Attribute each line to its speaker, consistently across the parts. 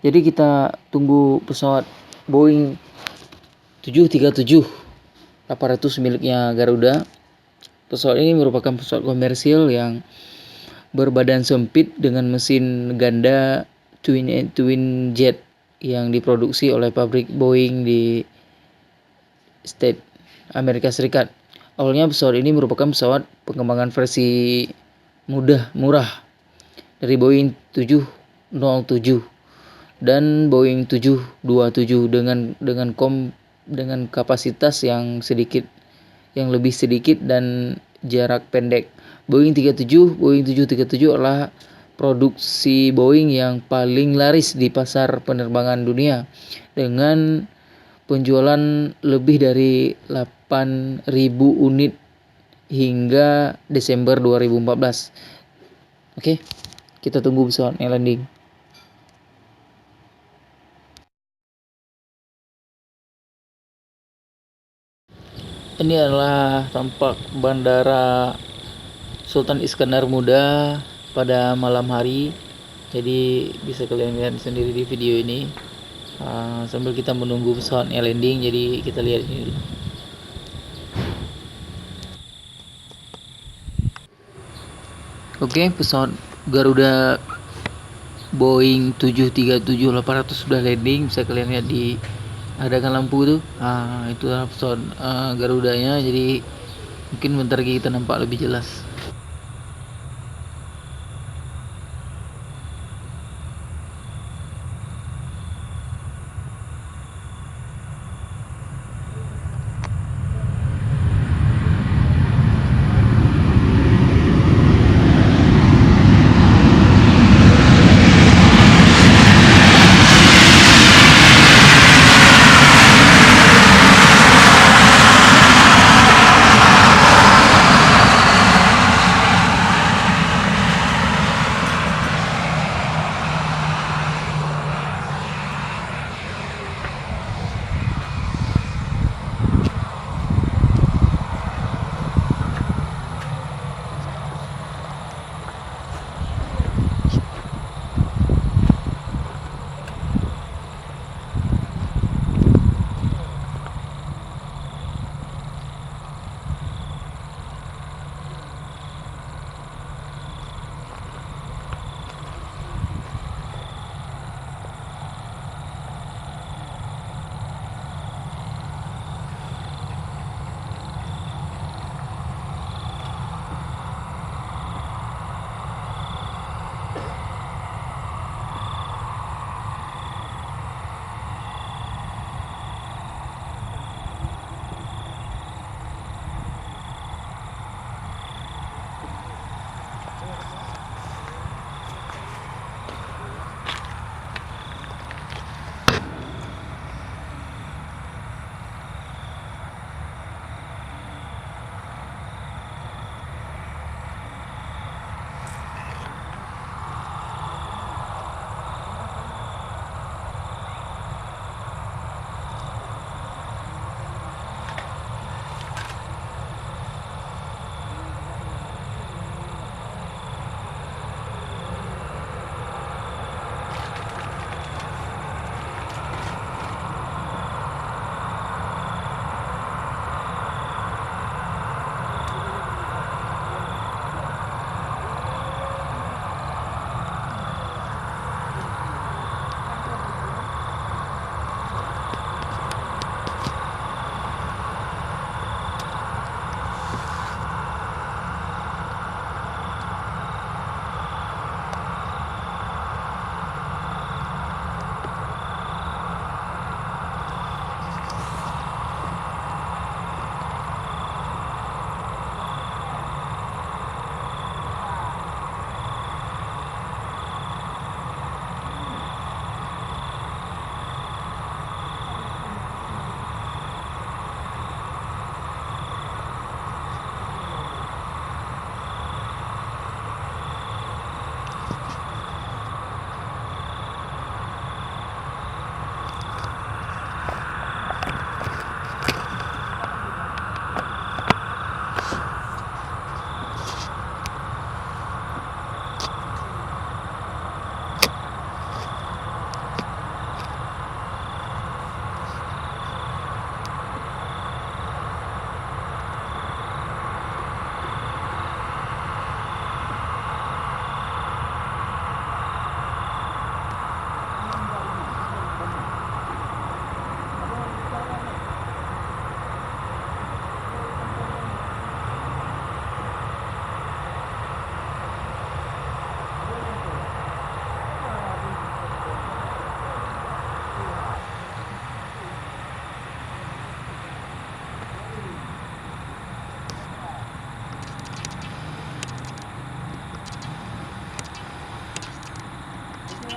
Speaker 1: Jadi kita tunggu pesawat Boeing 737 800 miliknya Garuda. Pesawat ini merupakan pesawat komersil yang berbadan sempit dengan mesin ganda twin jet yang diproduksi oleh pabrik Boeing di State Amerika Serikat. Awalnya pesawat ini merupakan pesawat pengembangan versi murah dari Boeing 707 dan Boeing 727 dengan kapasitas yang lebih sedikit dan jarak pendek. Boeing 737 adalah produksi Boeing yang paling laris di pasar penerbangan dunia dengan penjualan lebih dari 8.000 unit hingga Desember 2014. Oke, kita tunggu pesawatnya landing. Ini adalah tampak Bandara Sultan Iskandar Muda pada malam hari. Jadi bisa kalian lihat sendiri di video ini. Sambil kita menunggu pesawatnya landing, jadi kita lihat ini dulu. Oke, pesawat Garuda Boeing 737-800 sudah landing. Bisa kalian lihat di adakan lampu tuh. Itu adalah pesawat Garudanya. Jadi mungkin bentar lagi kita nampak lebih jelas.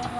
Speaker 1: Thank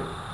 Speaker 1: you.